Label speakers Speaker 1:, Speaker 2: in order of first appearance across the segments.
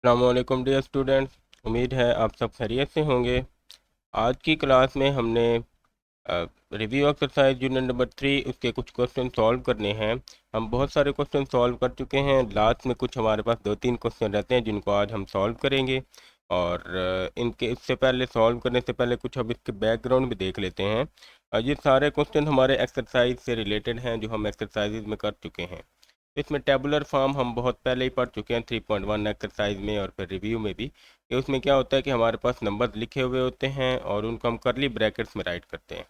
Speaker 1: अस्सलामुअलैकुम dear students. उम्मीद है आप सब खैरियत से होंगे। आज की क्लास में हमने रिव्यू एक्सरसाइज यूनिट नंबर 3 उसके कुछ क्वेश्चन सॉल्व करने हैं। हम बहुत सारे क्वेश्चन सॉल्व कर चुके हैं। लास्ट में कुछ हमारे पास 2-3 क्वेश्चन रहते हैं जिनको आज हम सॉल्व करेंगे। और इनके इससे पहले सॉल्व करने से पहले कुछ अब इसके बैकग्राउंड भी देख लेते हैं। ये सारे क्वेश्चन हमारे एक्सरसाइज से रिलेटेड हैं जो हम एक्सरसाइज में कर चुके हैं। इसमें टेबुलर फॉर्म हम बहुत पहले ही पढ़ चुके हैं 3.1 एक्सरसाइज में और फिर रिव्यू में भी, कि उसमें क्या होता है कि हमारे पास नंबर लिखे हुए होते हैं और उनको हम करली ब्रैकेट्स में राइट करते हैं।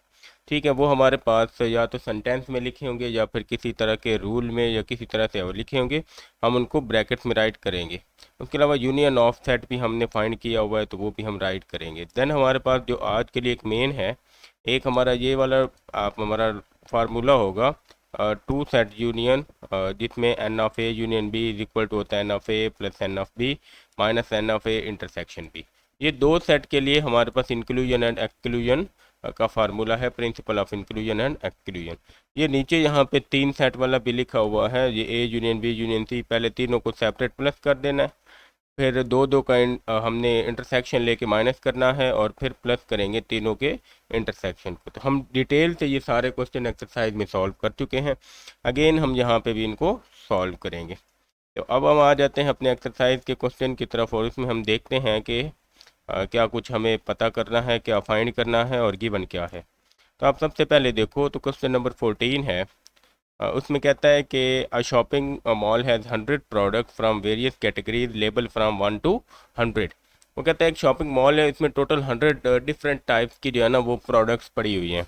Speaker 1: ठीक है, वो हमारे पास या तो सेंटेंस में लिखे होंगे या फिर किसी तरह के रूल में या किसी तरह से वो लिखे होंगे, हम उनको ब्रैकेट्स में राइट करेंगे। उसके अलावा यूनियन ऑफ सेट भी हमने फाइंड किया हुआ है तो वो भी हम राइट करेंगे। देन हमारे पास जो आज के लिए एक मेन है, एक हमारा ये वाला आप हमारा फार्मूला होगा टू सेट यूनियन, जिसमें n of A union B is equal to होता है n of A plus n of B minus n of A intersection B. ये दो सेट के लिए हमारे पास इंक्लूजन एंड एक्सक्लूजन का फार्मूला है, principle of inclusion and exclusion. ये नीचे यहाँ पे 3 सेट वाला भी लिखा हुआ है, ये A union B union C, पहले तीनों को सेपरेट प्लस कर देना है, फिर दो दो का हमने इंटरसेक्शन लेके माइनस करना है और फिर प्लस करेंगे तीनों के इंटरसेक्शन को। तो हम डिटेल से ये सारे क्वेश्चन एक्सरसाइज में सॉल्व कर चुके हैं। अगेन हम यहाँ पे भी इनको सॉल्व करेंगे। तो अब हम आ जाते हैं अपने एक्सरसाइज के क्वेश्चन की तरफ और इसमें हम देखते हैं कि क्या कुछ हमें पता करना है, क्या फाइंड करना है और गिवन क्या है। तो आप सबसे पहले देखो तो क्वेश्चन नंबर 14 है। उसमें कहता है कि अ shopping mall has 100 product from various categories label from 1 to 100। वो कहता है एक शॉपिंग मॉल है, इसमें टोटल 100 डिफरेंट टाइप्स की जो है ना वो प्रोडक्ट्स पड़ी हुई हैं।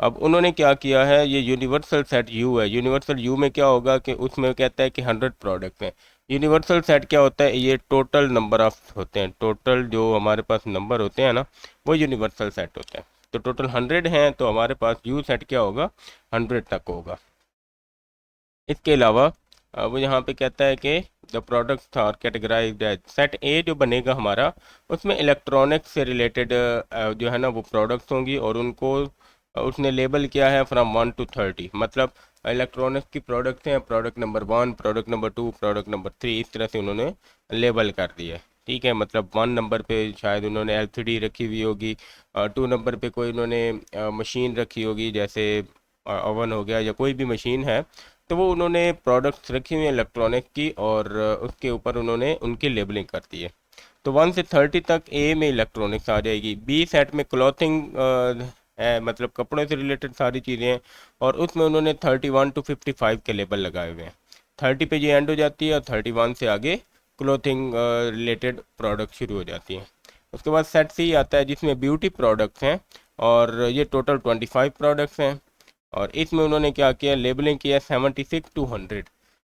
Speaker 1: अब उन्होंने क्या किया है, ये यूनिवर्सल सेट यू है। यूनिवर्सल यू में क्या होगा कि उसमें कहता है कि 100 प्रोडक्ट्स हैं। यूनिवर्सल सेट क्या होता है, ये टोटल नंबर ऑफ होते हैं, टोटल जो हमारे पास नंबर होते हैं ना वो यूनिवर्सल सेट होते हैं। तो टोटल 100 हैं तो हमारे पास यू सेट क्या होगा, 100 तक होगा। इसके अलावा वो यहाँ पे कहता है कि the products are categorised as set A जो बनेगा हमारा, उसमें इलेक्ट्रॉनिक्स से रिलेटेड जो है ना वो प्रोडक्ट्स होंगी और उनको उसने लेबल किया है फ्रॉम 1 to 30। मतलब इलेक्ट्रॉनिक्स की प्रोडक्ट्स हैं, product number 1, product number 2, product number 3, इस तरह से उन्होंने लेबल कर दिया है। ठीक है, मतलब 1 नंबर पे शायद उन्होंने एलसीडी रखी हुई होगी, 2 नंबर पे कोई उन्होंने मशीन रखी होगी जैसे ओवन हो गया या कोई भी मशीन है। तो वो उन्होंने प्रोडक्ट्स रखी हुई हैं इलेक्ट्रॉनिक की और उसके ऊपर उन्होंने उनकी लेबलिंग कर दी है। तो 1 से 30 तक ए में इलेक्ट्रॉनिक्स आ जाएगी। बी सेट में क्लॉथिंग है, मतलब कपड़ों से रिलेटेड सारी चीज़ें हैं और उसमें उन्होंने 31 to 55 के लेबल लगाए हुए हैं। 30 पे ये एंड हो जाती है और 31 से आगे क्लॉथिंग रिलेटेड प्रोडक्ट शुरू हो जाती हैं। उसके बाद सेट सी आता है जिसमें ब्यूटी प्रोडक्ट्स हैं और ये टोटल 25 प्रोडक्ट्स हैं और इसमें उन्होंने क्या किया, लेबलिंग किया 76 to 100।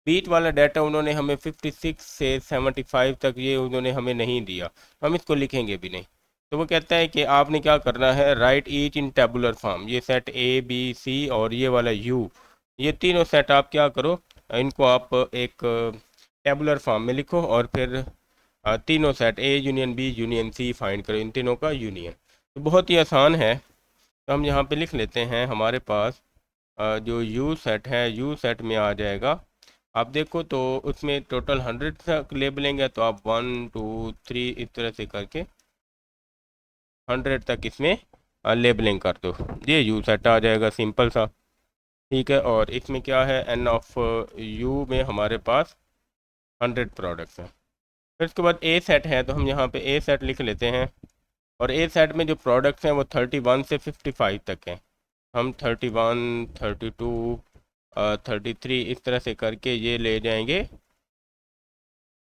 Speaker 1: बीच वाला डाटा उन्होंने हमें 56 से 75 तक ये उन्होंने हमें नहीं दिया, हम इसको लिखेंगे भी नहीं। तो वो कहता है कि आपने क्या करना है, right each in tabular form. ये सेट ए बी सी और ये वाला यू, ये तीनों सेट आप क्या करो, इनको आप एक टेबुलर फॉर्म में लिखो और फिर तीनों set A union B union C find करो, इन तीनों का यूनियन। तो बहुत ही आसान है। तो हम यहाँ पे लिख लेते हैं, हमारे पास जो यू सेट है यू सेट में आ जाएगा। आप देखो तो उसमें टोटल 100 तक लेबलिंग है, तो आप 1 2 3 इस तरह से करके 100 तक इसमें लेबलिंग कर दो, ये यू सेट आ जाएगा, सिंपल सा। ठीक है, और इसमें क्या है, एन ऑफ यू में हमारे पास 100 प्रोडक्ट्स हैं। फिर उसके बाद ए सेट है तो हम यहाँ पे ए सेट लिख लेते हैं और ए सेट में जो प्रोडक्ट्स हैं वो 31 से 55 तक हैं। हम 31 32 33 इस तरह से करके ये ले जाएंगे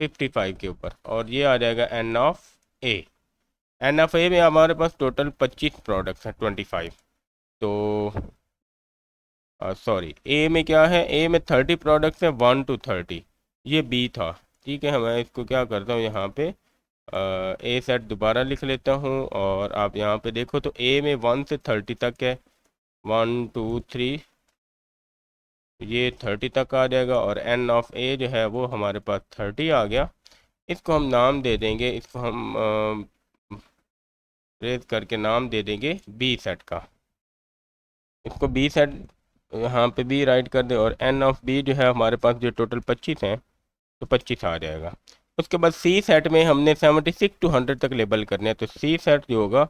Speaker 1: 55 के ऊपर और ये आ जाएगा N of A. N of A में हमारे पास टोटल 25 प्रोडक्ट्स हैं, 25। तो सॉरी, ए में क्या है, ए में 30 प्रोडक्ट्स हैं 1 to 30, ये बी था। ठीक है, मैं इसको क्या करता हूँ यहाँ पे ए सेट दोबारा लिख लेता हूँ और आप यहाँ पे देखो तो ए में 1 से 30 तक है, 1 2 3, ये 30 तक आ जाएगा और एन ऑफ ए जो है वो हमारे पास 30 आ गया। इसको हम नाम दे देंगे, इसको हम रेज करके नाम दे देंगे बी सेट का। इसको बी सेट यहाँ पे बी राइट कर दे और एन ऑफ बी जो है हमारे पास जो टोटल 25 हैं तो 25 आ जाएगा। उसके बाद सी सेट में हमने 76 टू 100 तक लेबल करने हैं, तो सी सेट जो होगा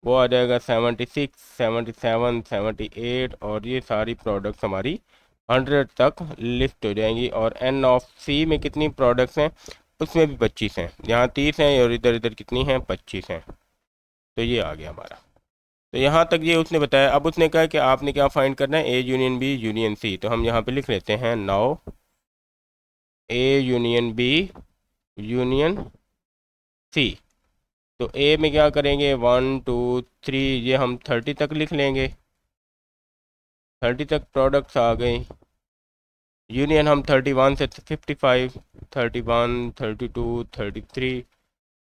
Speaker 1: वो आ जाएगा 76, 77, 78 और ये सारी प्रोडक्ट्स हमारी 100 तक लिस्ट हो जाएंगी। और एन ऑफ सी में कितनी प्रोडक्ट्स हैं, उसमें भी 25 हैं, यहाँ 30 हैं और इधर इधर कितनी हैं, 25 हैं। तो ये आ गया हमारा। तो यहाँ तक ये उसने बताया। अब उसने कहा कि आपने क्या फाइंड करना है, A union B union C. तो हम यहाँ पे लिख लेते हैं now A union B union C. तो ए में क्या करेंगे, 1 2 3, ये हम 30 तक लिख लेंगे, 30 तक प्रोडक्ट्स आ गई। यूनियन हम 31 से 55, 31, 32, 33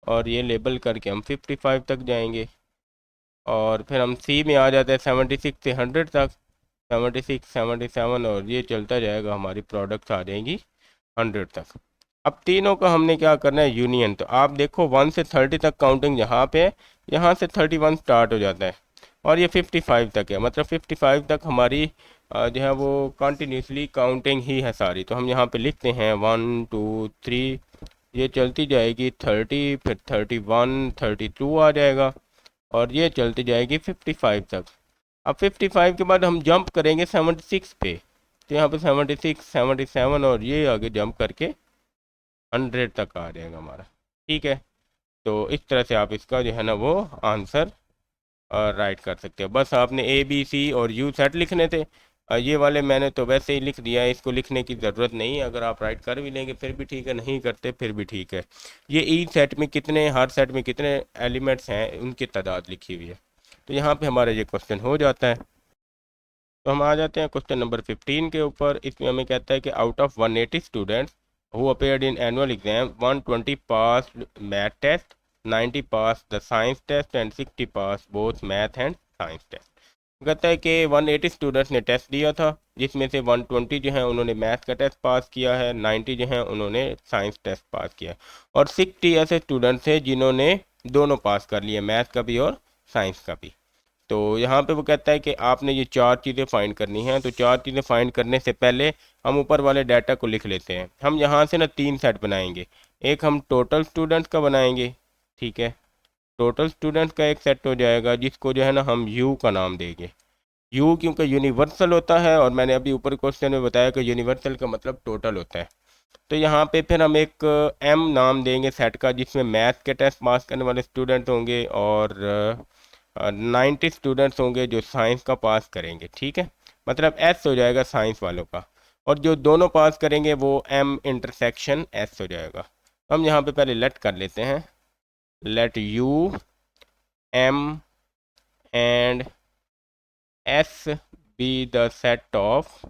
Speaker 1: और ये लेबल करके हम 55 तक जाएंगे। और फिर हम सी में आ जाते हैं 76 से 100 तक, 76, 77 और ये चलता जाएगा, हमारी प्रोडक्ट्स आ जाएंगी 100 तक। अब तीनों का हमने क्या करना है, यूनियन। तो आप देखो 1 से 30 तक काउंटिंग यहाँ पे है, यहाँ से 31 स्टार्ट हो जाता है और ये 55 तक है, मतलब 55 तक हमारी जो है वो कंटिन्यूसली काउंटिंग ही है सारी। तो हम यहाँ पे लिखते हैं 1 2 3, ये चलती जाएगी 30, फिर 31, 32 आ जाएगा और ये चलती जाएगी 55 तक। अब 55 के बाद हम जंप करेंगे 76 पे, तो यहाँ पे 76, 77 और ये आगे जंप करके 100 तक आ जाएगा हमारा। ठीक है, तो इस तरह से आप इसका जो है ना वो आंसर राइट कर सकते हो। बस आपने ए बी सी और यू सेट लिखने थे। ये वाले मैंने तो वैसे ही लिख दिया है, इसको लिखने की ज़रूरत नहीं है। अगर आप राइट कर भी लेंगे फिर भी ठीक है, नहीं करते फिर भी ठीक है। ये ई सेट में कितने, हर सेट में कितने एलिमेंट्स हैं उनकी तादाद लिखी हुई है। तो यहाँ पे हमारा ये क्वेश्चन हो जाता है। तो हम आ जाते हैं क्वेश्चन नंबर 15 के ऊपर। इसमें हमें कहता है कि out of 180 students who appeared in annual exam, 120 passed math test, 90 passed the science test and 60 passed both math and science test। कहता है कि 180 स्टूडेंट्स ने टेस्ट दिया था, जिसमें से 120 जो है उन्होंने मैथ का टेस्ट पास किया है, 90 जो है उन्होंने साइंस टेस्ट पास किया है और 60 ऐसे स्टूडेंट्स हैं जिन्होंने दोनों पास कर लिए, मैथ का भी और साइंस का भी। तो यहाँ पे वो कहता है कि आपने ये चार चीज़ें फाइंड करनी हैं। तो चार चीज़ें फाइंड करने से पहले हम ऊपर वाले डाटा को लिख लेते हैं। हम यहाँ से ना तीन सेट बनाएंगे। एक हम टोटल स्टूडेंट्स का बनाएंगे, ठीक है, टोटल स्टूडेंट्स का एक सेट हो जाएगा जिसको जो है ना हम यू का नाम देंगे। यू क्योंकि यूनिवर्सल होता है और मैंने अभी ऊपर क्वेश्चन में बताया कि यूनिवर्सल का मतलब टोटल होता है। तो यहाँ पे फिर हम एक एम नाम देंगे सेट का, जिसमें मैथ के टेस्ट पास करने वाले स्टूडेंट होंगे और 90 स्टूडेंट्स होंगे जो साइंस का पास करेंगे। ठीक है, मतलब एस हो जाएगा साइंस वालों का, और जो दोनों पास करेंगे वो एम इंटरसेक्शन एस हो जाएगा। हम यहाँ पे पहले लेट कर लेते हैं, let U M and S be the set of,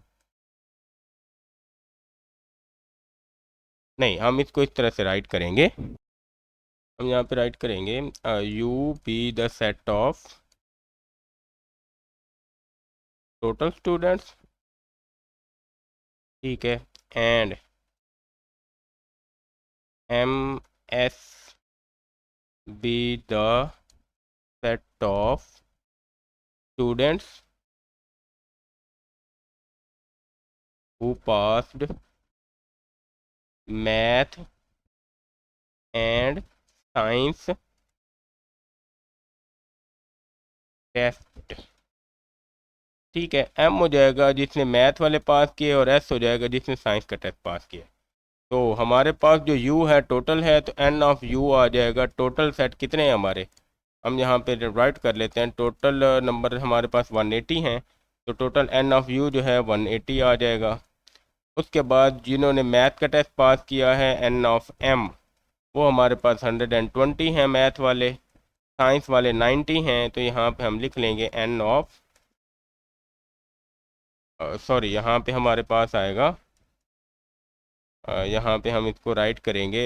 Speaker 1: नहीं हम इसको इस तरह से राइट करेंगे, हम यहाँ पे राइट करेंगे U be the set of total students, ठीक है, and M S be the set of students who passed math and science test. ठीक है, एम हो जाएगा जिसने मैथ वाले पास किए और एस हो जाएगा जिसने साइंस का टेस्ट पास किया। तो हमारे पास जो यू है टोटल है, तो एन ऑफ यू आ जाएगा। टोटल सेट कितने हैं हमारे, हम यहाँ पे राइट कर लेते हैं। टोटल नंबर हमारे पास 180 हैं, तो टोटल एन ऑफ यू जो है 180 आ जाएगा। उसके बाद जिन्होंने मैथ का टेस्ट पास किया है एन ऑफ एम, वो हमारे पास 120 हैं मैथ वाले, साइंस वाले 90 हैं। तो यहाँ पे हम लिख लेंगे एन ऑफ, सॉरी यहाँ पे हमारे पास आएगा, यहाँ पे हम इसको राइट करेंगे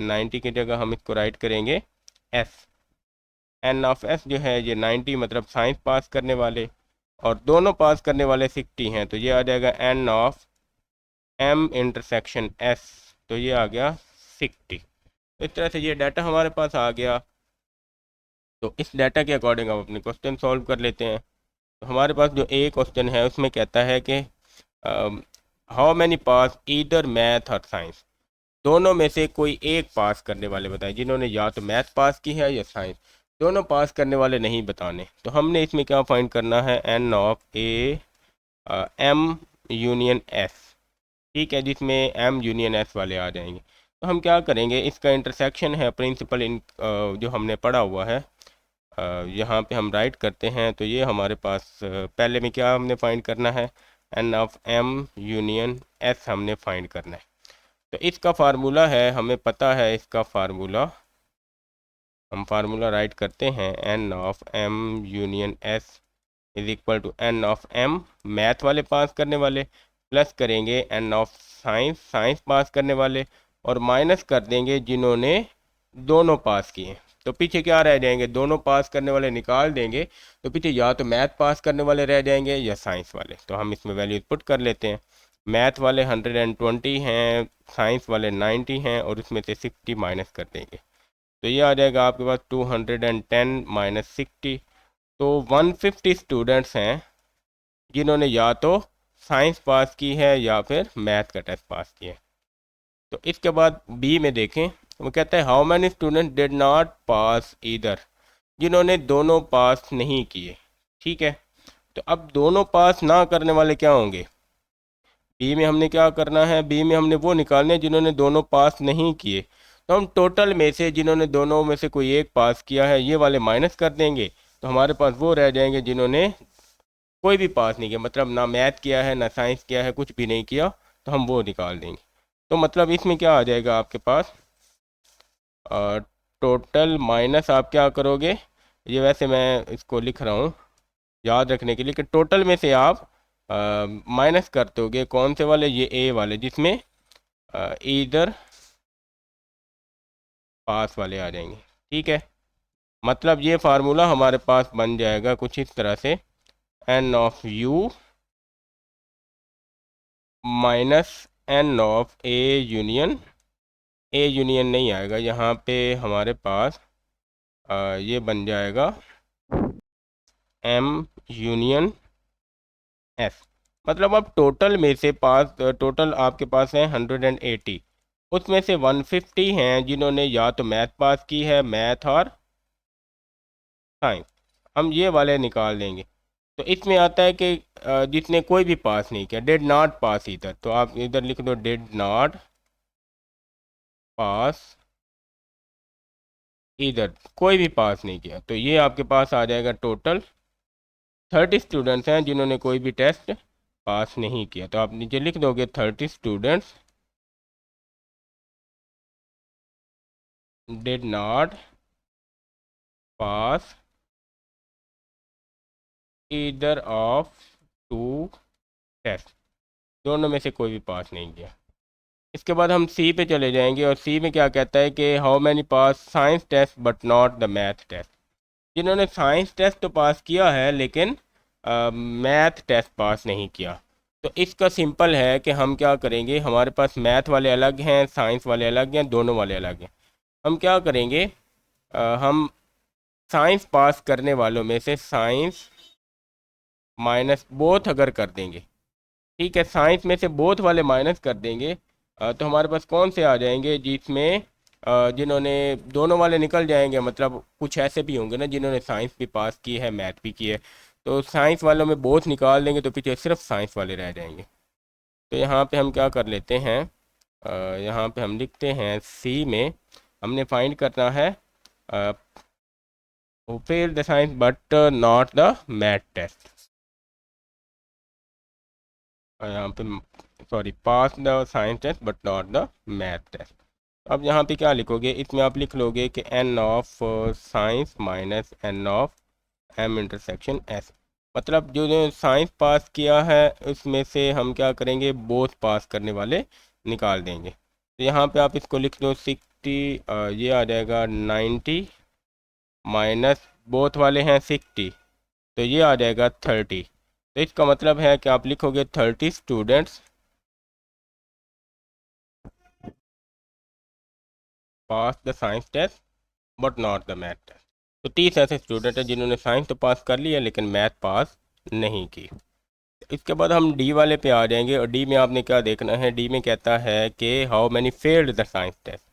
Speaker 1: 90 की जगह हम इसको राइट करेंगे एस। एन ऑफ एस जो है ये 90 मतलब साइंस पास करने वाले, और दोनों पास करने वाले 60 हैं, तो ये आ जाएगा N of M intersection S, तो ये आ गया 60। इस तरह से ये डाटा हमारे पास आ गया। तो इस डाटा के अकॉर्डिंग हम अपने क्वेश्चन सॉल्व कर लेते हैं। तो हमारे पास जो ए क्वेश्चन है उसमें कहता है कि how many pass either math और साइंस। दोनों में से कोई एक पास करने वाले बताएं, जिन्होंने या तो मैथ पास की है या साइंस, दोनों पास करने वाले नहीं बताने। तो हमने इसमें क्या फाइंड करना है, n of A M union S, ठीक है, जिसमें एम यूनियन एस वाले आ जाएंगे। तो हम क्या करेंगे, इसका इंटरसेक्शन है प्रिंसिपल इन जो हमने पढ़ा हुआ है, यहाँ पे हम राइट करते हैं। तो ये हमारे पास पहले में क्या हमने फाइंड करना है, n of M union S हमने फाइंड करना है। तो इसका फार्मूला है, हमें पता है इसका फार्मूला, हम फार्मूला राइट करते हैं, n of M union S is equal to n of M math वाले पास करने वाले, प्लस करेंगे n of science science pass करने वाले, और माइनस कर देंगे जिन्होंने दोनों पास किए। तो पीछे क्या रह जाएंगे, दोनों पास करने वाले निकाल देंगे, तो पीछे या तो मैथ पास करने वाले रह जाएंगे या साइंस वाले। तो हम इसमें वैल्यूज पुट कर लेते हैं, मैथ वाले 120 हैं, साइंस वाले 90 हैं, और उसमें से 60 माइनस कर देंगे। तो ये आ जाएगा आपके पास 210 माइनस 60। तो 150 स्टूडेंट्स हैं जिन्होंने या तो साइंस पास की है या फिर मैथ का टेस्ट पास किया है। तो इसके बाद बी में देखें, वो कहता है how many student did not pass either, जिन्होंने दोनों पास नहीं किए, ठीक है। तो अब दोनों पास ना करने वाले क्या होंगे, बी में हमने क्या करना है, बी में हमने वो निकालने हैं जिन्होंने दोनों पास नहीं किए। तो हम टोटल में से जिन्होंने दोनों में से कोई एक पास किया है ये वाले माइनस कर देंगे, तो हमारे पास वो रह जाएंगे जिन्होंने कोई भी पास नहीं किया, मतलब ना मैथ किया है ना साइंस किया है, कुछ भी नहीं किया, तो हम वो निकाल देंगे। तो मतलब इसमें क्या आ जाएगा आपके पास, टोटल माइनस आप क्या करोगे, ये वैसे मैं इसको लिख रहा हूँ याद रखने के लिए कि टोटल में से आप माइनस कर दोगे कौन से वाले, ये ए वाले जिसमें इधर पास वाले आ जाएंगे, ठीक है। मतलब ये फार्मूला हमारे पास बन जाएगा कुछ इस तरह से, n of U minus n of A union नहीं आएगा यहाँ पे, हमारे पास ये बन जाएगा एम यूनियन एस। मतलब अब टोटल में से पास, टोटल आपके पास है 180, उसमें से 150 हैं जिन्होंने या तो मैथ पास की है, मैथ और साइंस, हम ये वाले निकाल देंगे। तो इसमें आता है कि जिसने कोई भी पास नहीं किया, डिड नॉट पास इधर, तो आप इधर लिख दो डिड नॉट पास इधर, कोई भी पास नहीं किया। तो ये आपके पास आ जाएगा टोटल 30 स्टूडेंट्स हैं जिन्होंने कोई भी टेस्ट पास नहीं किया। तो आप नीचे लिख दोगे 30 students did not pass either of two test, दोनों में से कोई भी पास नहीं किया। इसके बाद हम सी पे चले जाएंगे, और सी में क्या कहता है कि how many pass science test but not the math test, जिन्होंने साइंस टेस्ट तो पास किया है लेकिन मैथ टेस्ट पास नहीं किया। तो इसका सिंपल है कि हम क्या करेंगे, हमारे पास मैथ वाले अलग हैं, साइंस वाले अलग हैं, दोनों वाले अलग हैं। हम क्या करेंगे, हम साइंस पास करने वालों में से साइंस माइनस बोथ अगर कर देंगे, ठीक है, साइंस में से बोथ वाले माइनस कर देंगे, तो हमारे पास कौन से आ जाएंगे जिसमें जिन्होंने दोनों वाले निकल जाएंगे, मतलब कुछ ऐसे भी होंगे ना जिन्होंने साइंस भी पास की है मैथ भी की है, तो साइंस वालों में बोथ निकाल देंगे तो पीछे सिर्फ साइंस वाले रह जाएंगे। तो यहाँ पे हम क्या कर लेते हैं, यहाँ पे हम लिखते हैं सी में हमने फाइंड करना है fail the science but not the math test, यहाँ पे sorry pass the science test but not the math test. अब यहाँ पे क्या लिखोगे, इसमें आप लिख लोगे कि n of science minus n of M intersection S, मतलब जो जो साइंस पास किया है उसमें से हम क्या करेंगे, बोथ पास करने वाले निकाल देंगे। तो यहाँ पे आप इसको लिख दो 60, ये आ जाएगा 90 माइनस बोथ वाले हैं 60, तो ये आ जाएगा 30। तो इसका मतलब है कि आप लिखोगे 30 students pass the science test but not the math test. तो 30 ऐसे स्टूडेंट हैं जिन्होंने साइंस तो पास कर लिया लेकिन मैथ पास नहीं की। इसके बाद हम डी वाले पे आ जाएंगे और डी में आपने क्या देखना है। डी में कहता है कि how many failed the science test.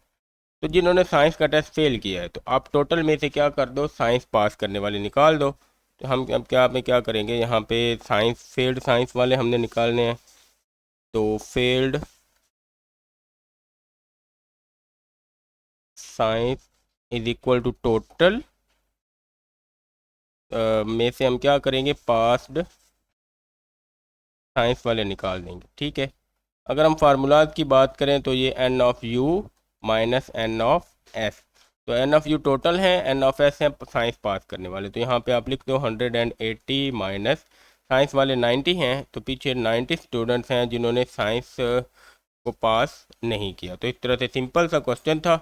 Speaker 1: तो जिन्होंने साइंस का टेस्ट फेल किया है तो आप टोटल में से क्या कर दो, साइंस पास करने वाले निकाल दो। तो हम अब क्या में क्या करेंगे, यहाँ पे साइंस फेल्ड साइंस वाले हमने निकालने हैं। तो failed science is equal to total में से हम क्या करेंगे, पास्ड साइंस वाले निकाल देंगे। ठीक है। अगर हम फार्मूलाज की बात करें तो ये n of U minus n of S. तो एन ऑफ यू टोटल है, एन ऑफ एस है साइंस पास करने वाले। तो यहाँ पे आप लिख दो 180 माइनस साइंस वाले 90 हैं, तो पीछे 90 स्टूडेंट्स हैं जिन्होंने साइंस को पास नहीं किया। तो इस तरह से सिंपल सा क्वेश्चन था।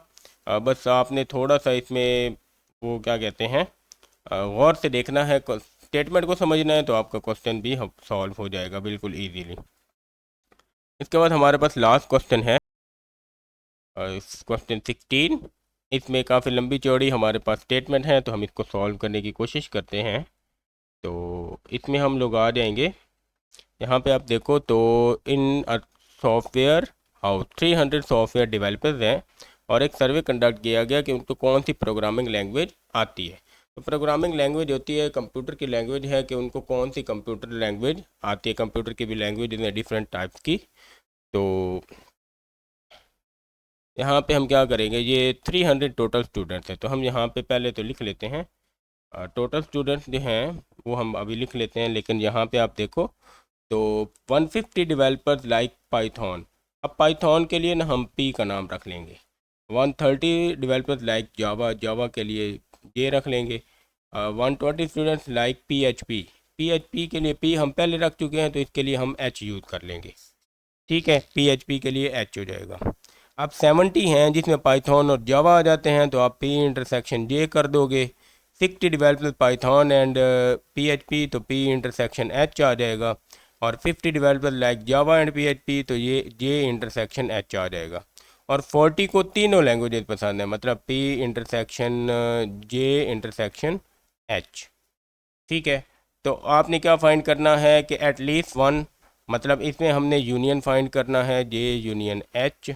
Speaker 1: बस आपने थोड़ा सा इसमें वो क्या कहते हैं, गौर से देखना है, स्टेटमेंट को समझना है, तो आपका क्वेश्चन भी सॉल्व हो जाएगा बिल्कुल ईजीली। इसके बाद हमारे पास लास्ट क्वेश्चन है, क्वेश्चन 16। इसमें काफ़ी लंबी चौड़ी हमारे पास स्टेटमेंट है, तो हम इसको सॉल्व करने की कोशिश करते हैं। तो इसमें हम लोग आ जाएंगे, यहाँ पे आप देखो तो इन सॉफ्टवेयर हाउस 300 सॉफ्टवेयर डेवलपर्स हैं और एक सर्वे कंडक्ट किया गया कि उनको कौन सी प्रोग्रामिंग लैंग्वेज आती है। तो प्रोग्रामिंग लैंग्वेज होती है कंप्यूटर की लैंग्वेज है कि उनको कौन सी कंप्यूटर लैंग्वेज आती है। कंप्यूटर की भी लैंग्वेज है डिफरेंट टाइप्स की। तो यहाँ पे हम क्या करेंगे, ये 300 टोटल स्टूडेंट्स हैं, तो हम यहाँ पे पहले तो लिख लेते हैं टोटल स्टूडेंट्स जो हैं वो हम अभी लिख लेते हैं। लेकिन यहाँ पे आप देखो तो 150 डेवलपर्स लाइक पाइथन। अब पाइथन के लिए ना हम पी का नाम रख लेंगे। 130 डेवलपर्स लाइक जावा, जावा के लिए जे रख लेंगे। 120 स्टूडेंट्स लाइक पीएचपी, पीएचपी के लिए पी हम पहले रख चुके हैं तो इसके लिए हम एच यूज़ कर लेंगे। ठीक है, पीएचपी के लिए एच हो जाएगा। अब 70 हैं जिसमें पाइथन और जावा आ जाते हैं, तो आप पी इंटरसेक्शन जे कर दोगे। 60 डेवलपर्स पाइथन एंड पीएचपी, तो पी इंटरसेक्शन एच आ जाएगा। और 50 developers like Java and PHP, तो ये जे इंटरसेक्शन एच आ जाएगा। और 40 को तीनों लैंग्वेजेस पसंद है, मतलब P intersection J intersection H. ठीक है। तो आपने क्या फाइंड करना है कि एटलीस्ट वन, मतलब इसमें हमने यूनियन फाइंड करना है, जे यूनियन एच।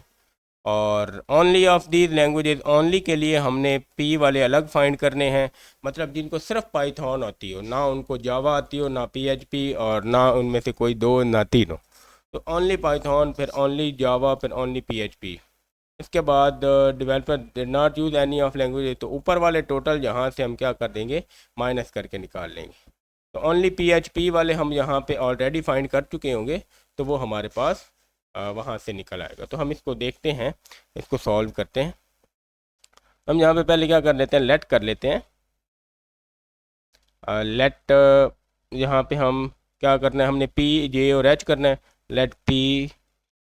Speaker 1: और only of these languages, only के लिए हमने पी वाले अलग फाइंड करने हैं, मतलब जिनको सिर्फ पाइथन आती हो, ना उनको जावा आती हो, ना पीएचपी, और ना उनमें से कोई दो, ना तीनों। तो ओनली पाइथन, फिर ओनली जावा, फिर ओनली पीएचपी। इसके बाद developer did not use any of language, तो ऊपर वाले टोटल यहाँ से हम क्या कर देंगे, माइनस करके निकाल लेंगे। तो ओनली पीएचपी वाले हम यहाँ पे ऑलरेडी फाइंड कर चुके होंगे, तो वो हमारे पास वहाँ से निकल आएगा। तो हम इसको देखते हैं, इसको सॉल्व करते हैं। हम यहाँ पे पहले क्या कर लेते हैं, लेट कर लेते हैं। लेट यहाँ पे हम क्या करना है, हमने पी जे और एच करना है। Let P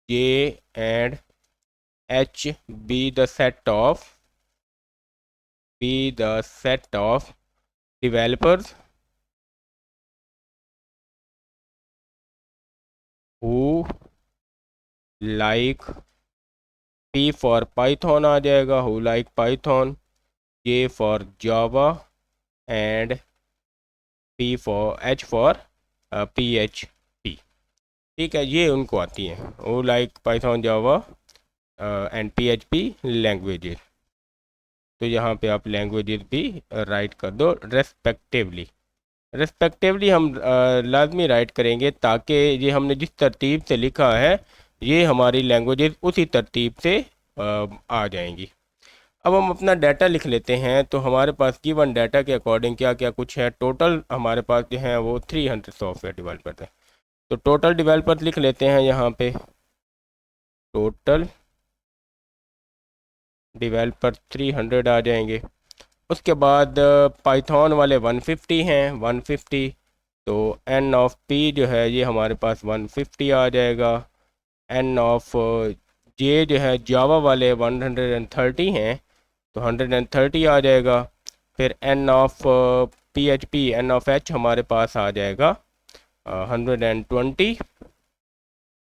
Speaker 1: J and H be the set of developers who like, P for Python आ जाएगा, who like Python, J for Java and H for PHP। ठीक है, ये उनको आती है, who like Python, Java and PHP languages. तो यहाँ पे आप लैंग्वेजेस भी राइट कर दो रेस्पेक्टिवली। रेस्पेक्टिवली हम लाजमी राइट करेंगे ताकि ये हमने जिस तरतीब से लिखा है ये हमारी लैंग्वेजेस उसी तरतीब से आ जाएंगी। अब हम अपना डाटा लिख लेते हैं। तो हमारे पास गिवन डाटा के अकॉर्डिंग क्या क्या कुछ है। टोटल हमारे पास जो है वो 300 सॉफ्टवेयर डेवलपर्स हैं। तो टोटल डेवलपर्स लिख लेते हैं यहाँ पे, टोटल डेवलपर 300 आ जाएंगे। उसके बाद पाइथन वाले 150 हैं, 150। तो एन ऑफ पी जो है ये हमारे पास 150 आ जाएगा। एन ऑफ जे जो है जावा वाले 130 हैं, तो 130 आ जाएगा। फिर n of P H P, n of H हमारे पास आ जाएगा 120।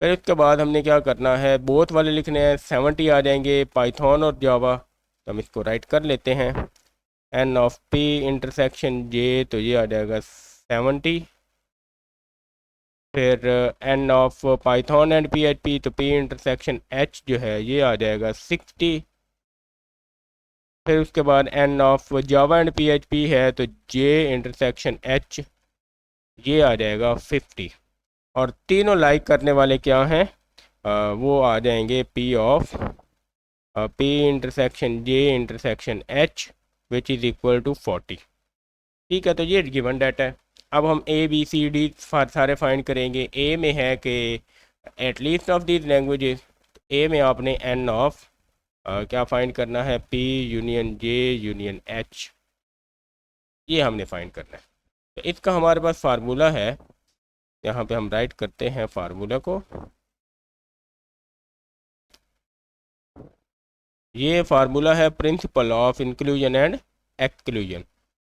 Speaker 1: फिर उसके बाद हमने क्या करना है, बोथ वाले लिखने हैं, 70 आ जाएंगे पाइथन और जावा। तो हम इसको राइट कर लेते हैं। N of P intersection J, तो ये आ जाएगा 70। फिर n of Python and PHP, तो P इंटरसेक्शन H जो है ये आ जाएगा 60। फिर उसके बाद n of Java and PHP है तो J इंटरसेक्शन H ये आ जाएगा 50। और तीनों लाइक करने वाले क्या हैं, वो आ जाएंगे P intersection J intersection H which is equal to 40। ठीक है, तो ये गिवन डाटा है। अब हम ABCD सारे फाइंड करेंगे। ए में है कि एटलीस्ट ऑफ दीज लैंग्वेजेस, ए में आपने एन ऑफ क्या फाइंड करना है, P union J union H, ये हमने फाइंड करना है। तो इसका हमारे पास फार्मूला है, यहाँ पे हम राइट करते हैं फार्मूला को। ये फार्मूला है principle of inclusion and exclusion.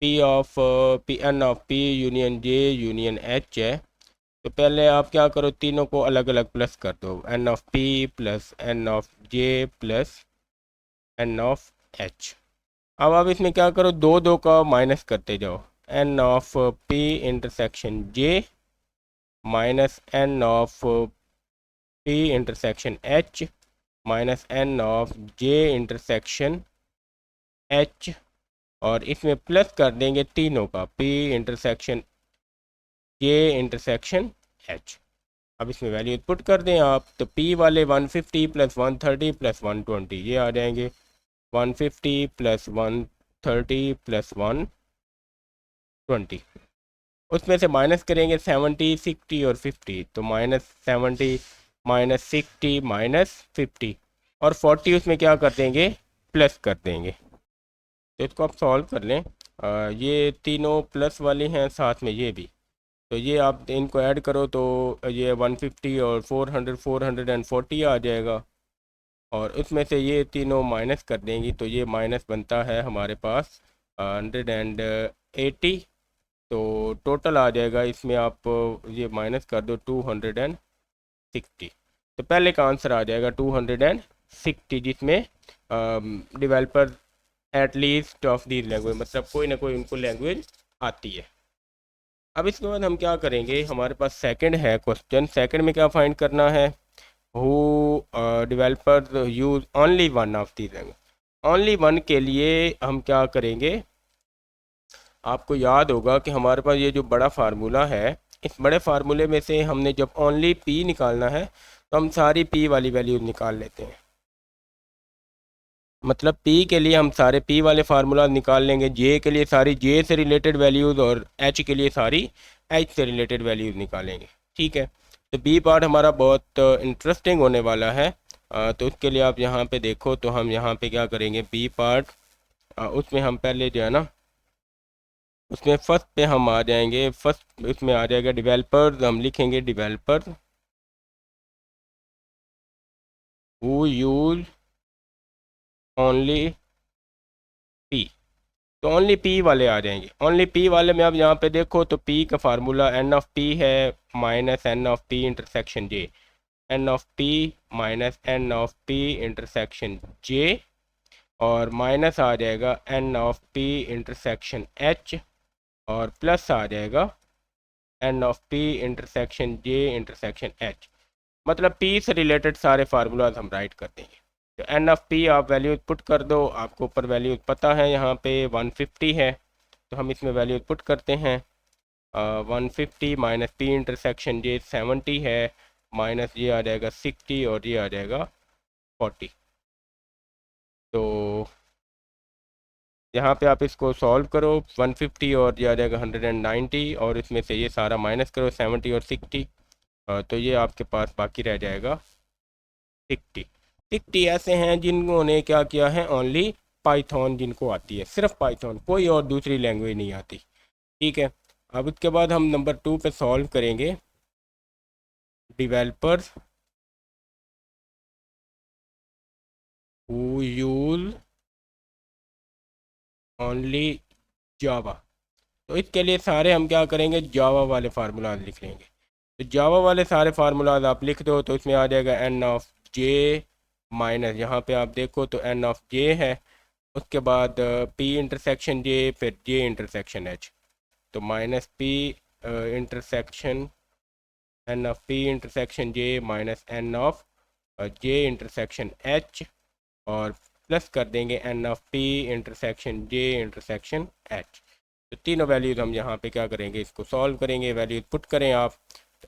Speaker 1: N of P union J union H है। तो पहले आप क्या करो, तीनों को अलग अलग प्लस कर दो, n of P plus n of J plus n of H। अब आप इसमें क्या करो, दो दो का माइनस करते जाओ, n of P intersection J minus n of P intersection H minus n of J intersection H, और इसमें प्लस कर देंगे तीनों का, P intersection J intersection H। अब इसमें वैल्यू पुट कर दें आप, तो P वाले 150 प्लस 130 प्लस 120 ये आ जाएंगे, 150 प्लस 130 प्लस 120। उसमें से माइनस करेंगे 70, 60 और 50, तो -70 -60 -50, और 40 उसमें क्या कर देंगे, प्लस कर देंगे। तो इसको आप सॉल्व कर लें। ये तीनों प्लस वाले हैं, साथ में ये भी, तो ये आप इनको ऐड करो तो ये 150 और 400 440 आ जाएगा, और उसमें से ये तीनों माइनस कर देंगी, तो ये माइनस बनता है हमारे पास 180। तो टोटल आ जाएगा, इसमें आप ये माइनस कर दो 260। तो पहले का आंसर आ जाएगा 260, जिसमें developer at least of the language, मतलब कोई ना कोई उनको लैंग्वेज आती है। अब इसके बाद हम क्या करेंगे, हमारे पास सेकंड है क्वेश्चन। सेकंड में क्या फाइंड करना है, who developers use only one of the language. Only one के लिए हम क्या करेंगे, आपको याद होगा कि हमारे पास ये जो बड़ा फार्मूला है, इस बड़े फार्मूले में से हमने जब ओनली P निकालना है तो हम सारी P वाली वैल्यूज निकाल लेते हैं। मतलब P के लिए हम सारे P वाले फार्मूला निकाल लेंगे, J के लिए सारी J से रिलेटेड वैल्यूज़, और H के लिए सारी H से रिलेटेड वैल्यूज़ निकालेंगे। ठीक है, तो B पार्ट हमारा बहुत इंटरेस्टिंग होने वाला है। तो उसके लिए आप यहाँ पे देखो, तो हम यहाँ पे क्या करेंगे, B पार्ट, उसमें हम पहले जो है ना, उसमें फर्स्ट पे हम आ जाएंगे, फर्स्ट उसमें आ जाएगा डेवलपर्स, हम लिखेंगे developers who use only P। तो ओनली P वाले आ जाएंगे। ओनली P वाले में आप यहाँ पे देखो, तो P का फार्मूला एन ऑफ P है minus n of P intersection J, n of P minus n of P intersection J, और माइनस आ जाएगा N of P intersection H, और प्लस आ जाएगा N of P intersection J intersection H। मतलब P से related सारे formulas हम राइट कर देंगे। तो एन ऑफ P आप वैल्यू पुट कर दो, आपको ऊपर वैल्यू पता है, यहाँ पे 150 है, तो हम इसमें वैल्यू पुट करते हैं। 150 माइनस P इंटरसेक्शन J 70 है, माइनस ये आ जाएगा 60, और ये आ जाएगा 40। तो यहाँ पे आप इसको सॉल्व करो, 150 और ये आ जाएगा 190, और इसमें से ये सारा माइनस करो 70 और 60, तो ये आपके पास बाकी रह जाएगा 60। 60 ऐसे हैं जिन्होंने क्या किया है, ओनली पाइथन जिनको आती है, सिर्फ पाइथन, कोई और दूसरी लैंग्वेज नहीं आती। ठीक है, अब उसके बाद हम नंबर 2 पे सॉल्व करेंगे, डेवलपर्स हु यूज ओनली जावा। तो इसके लिए सारे हम क्या करेंगे, जावा वाले फार्मूलाज लिख लेंगे। तो जावा वाले सारे फार्मूलाज आप लिख दो, तो इसमें आ जाएगा एन ऑफ जे माइनस, यहाँ पे आप देखो तो एन ऑफ जे है, उसके बाद पी इंटरसेक्शन जे, फिर जे इंटरसेक्शन एच, तो minus P intersection n of P intersection J minus n of J intersection H, और प्लस कर देंगे n of P intersection J intersection H. तो तीनों वैल्यूज़ हम यहाँ पे क्या करेंगे, इसको सॉल्व करेंगे, वैल्यूज पुट करें आप।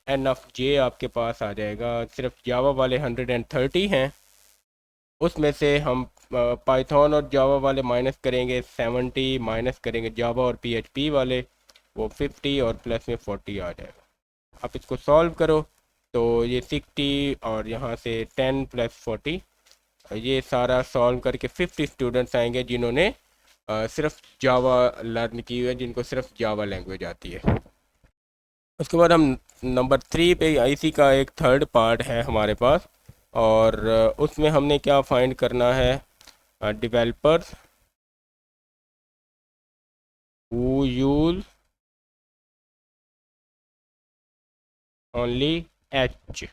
Speaker 1: एन ऑफ जे आपके पास आ जाएगा, सिर्फ जावा वाले 130 हैं, उसमें से हम पाइथन और जावा वाले माइनस करेंगे 70, माइनस करेंगे जावा और पीएचपी वाले, वो 50 और प्लस में 40 आ जाएगा। आप इसको सॉल्व करो तो ये 60 और यहाँ से 10 प्लस 40, ये सारा सॉल्व करके 50 स्टूडेंट्स आएंगे जिन्होंने सिर्फ जावा लर्न की हुई है, जिनको सिर्फ जावा लैंग्वेज आती है। उसके बाद हम नंबर 3 पे इसी का एक थर्ड पार्ट है हमारे पास, और उसमें हमने क्या फाइंड करना है, developers who use only H.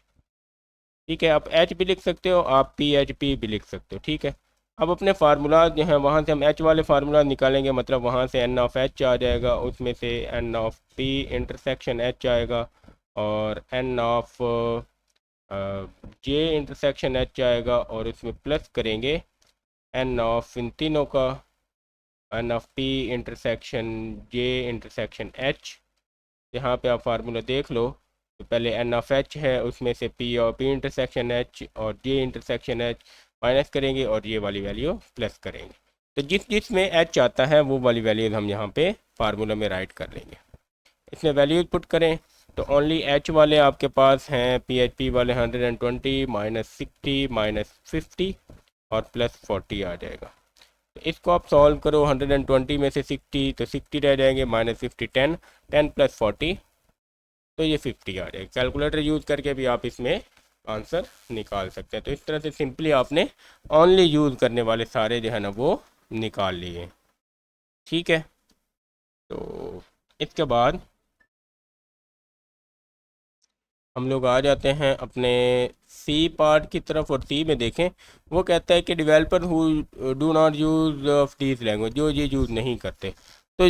Speaker 1: ठीक है, आप एच भी लिख सकते हो, आप पी एच पी भी लिख सकते हो। ठीक है, अब अपने फार्मूला जो हैं वहाँ से हम एच वाले फार्मूला निकालेंगे, मतलब वहाँ से एन ऑफ एच आ जाएगा, उसमें से n of P intersection H आएगा, और n of J intersection H आएगा, और इसमें प्लस करेंगे एन ऑफ इन तीनों का, n of P intersection J intersection H. यहाँ पे आप फार्मूला देख लो, तो पहले एन ऑफ एच है, उसमें से पी और पी इंटरसेक्शन एच और जे इंटरसेक्शन एच माइनस करेंगे, और ये वाली वैल्यू प्लस करेंगे। तो जिस जिस में एच आता है वो वाली वैल्यूज हम यहाँ पे फार्मूला में राइट कर लेंगे। इसमें वैल्यूज पुट करें तो ओनली एच वाले आपके पास हैं, पी एच पी वाले 120 माइनस 60 माइनस 50 और प्लस 40 आ जाएगा। तो इसको आप सॉल्व करो, 120 में से 60 तो 60 रह जाएंगे, माइनस 50 10, 10 प्लस 40 तो ये 50 आ जाएगा। कैलकुलेटर यूज़ करके भी आप इसमें आंसर निकाल सकते हैं। तो इस तरह से सिंपली आपने ओनली यूज़ करने वाले सारे जो है ना वो निकाल लिए। ठीक है, तो इसके बाद हम लोग आ जाते हैं अपने सी पार्ट की तरफ, और सी में देखें वो कहता है कि developer who do not use of these language, जो ये यूज़ नहीं करते। तो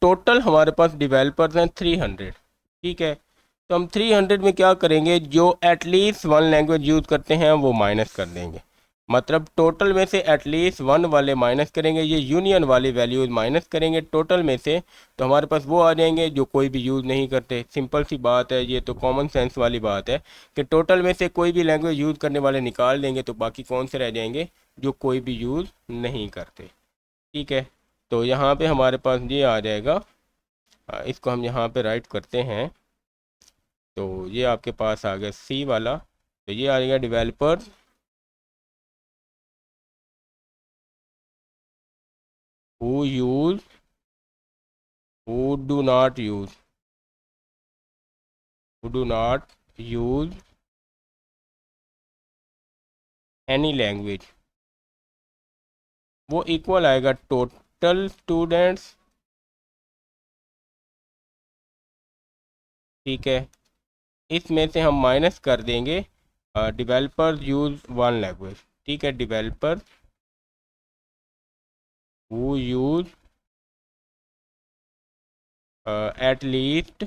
Speaker 1: टोटल हमारे पास डेवलपर्स हैं 300। ठीक है, तो हम 300 में क्या करेंगे, जो एटलीस्ट वन लैंग्वेज यूज़ करते हैं वो माइनस कर देंगे, मतलब टोटल में से एटलीस्ट वन वाले माइनस करेंगे, ये यूनियन वाली वैल्यूज माइनस करेंगे टोटल में से, तो हमारे पास वो आ जाएंगे जो कोई भी यूज़ नहीं करते। सिंपल सी बात है, ये तो कॉमन सेंस वाली बात है कि टोटल में से कोई भी लैंग्वेज यूज़ करने वाले निकाल देंगे, तो बाकी कौन से रह जाएंगे, जो कोई भी यूज़ नहीं करते। ठीक है, तो यहाँ पे हमारे पास ये आ जाएगा, इसको हम यहाँ पे राइट करते हैं, तो ये आपके पास आ गया सी वाला, तो ये आ जाएगा developer who use who do not use who do not use any language, वो इक्वल आएगा टोटल स्टूडेंट्स। ठीक है, इसमें से हम माइनस कर देंगे डेवलपर्स यूज वन लैंग्वेज। ठीक है, developer who use at least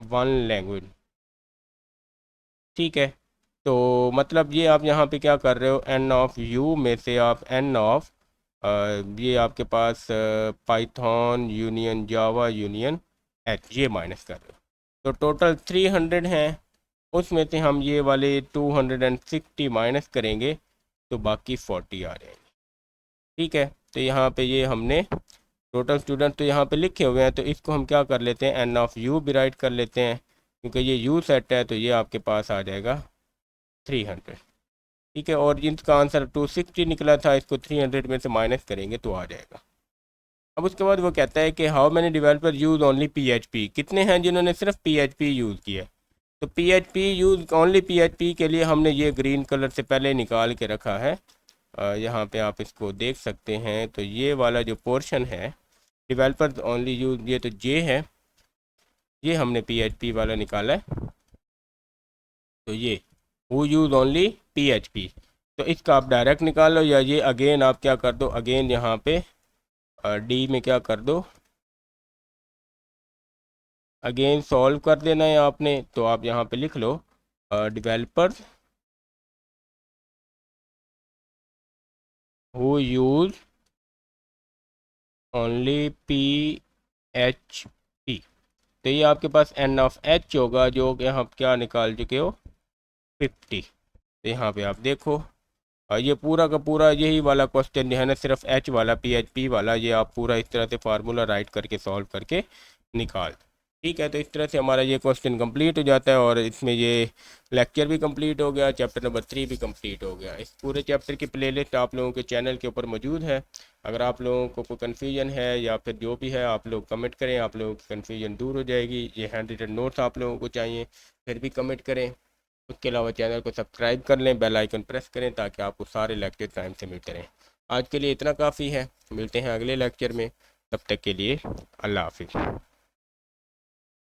Speaker 1: one language. ठीक है, तो मतलब ये आप यहाँ पे क्या कर रहे हो, एन ऑफ यू में से आप एन ऑफ ये आपके पास पाइथन यूनियन जावा यूनियन एच ये माइनस कर रहे हो। तो टोटल 300 हैं, उसमें से हम ये वाले 260 माइनस करेंगे, तो बाकी 40 आ जाएंगे। ठीक है, तो यहाँ पे ये हमने टोटल स्टूडेंट तो यहाँ पे लिखे हुए हैं, तो इसको हम क्या कर लेते हैं, एन ऑफ यू भी राइट कर लेते हैं, क्योंकि ये यू सेट है, तो ये आपके पास आ जाएगा 300। ठीक है, और जिनका आंसर 260 निकला था, इसको 300 में से माइनस करेंगे तो आ जाएगा। अब उसके बाद वो कहता है कि how many developer use only PHP, कितने हैं जिन्होंने सिर्फ पीएचपी यूज़ किया है। तो पीएचपी यूज़ ओनली पीएचपी के लिए हमने ये ग्रीन कलर से पहले निकाल के रखा है, यहाँ पे आप इसको देख सकते हैं। तो ये वाला जो पोर्शन है डेवलपर ओनली यूज़, ये तो जे है, ये हमने पीएचपी वाला निकाला है। तो ये हु यूज़ ओनली पीएचपी, तो इसका आप डायरेक्ट निकाल लो, या ये अगेन आप क्या कर दो, अगेन यहाँ पे डी में क्या कर दो, अगेन सॉल्व कर देना है आपने, तो आप यहाँ पे लिख लो developers who use only PHP। तो ये आपके पास N ऑफ H होगा, जो कि आप क्या निकाल चुके हो 50। तो यहाँ पे आप देखो, और ये पूरा का पूरा यही वाला क्वेश्चन जो है ना, सिर्फ H वाला PHP वाला, ये आप पूरा इस तरह से फार्मूला राइट करके सॉल्व करके निकाल। ठीक है, तो इस तरह से हमारा ये क्वेश्चन कंप्लीट हो जाता है, और इसमें ये लेक्चर भी कंप्लीट हो गया, चैप्टर नंबर 3 भी कंप्लीट हो गया। इस पूरे चैप्टर की प्लेलिस्ट आप लोगों के चैनल के ऊपर मौजूद है। अगर आप लोगों को कोई कन्फ्यूजन है या फिर जो भी है, आप लोग कमेंट करें, आप लोगों की कन्फ्यूजन दूर हो जाएगी। ये हैंड रिटन नोट्स आप लोगों को चाहिए, फिर भी कमेंट करें। उसके अलावा चैनल को सब्सक्राइब कर लें, बेल आइकन प्रेस करें, ताकि आपको सारे लेक्चर टाइम से मिलते रहें। आज के लिए इतना काफ़ी है, मिलते हैं अगले लेक्चर में। तब तक के लिए अल्लाह हाफिज़।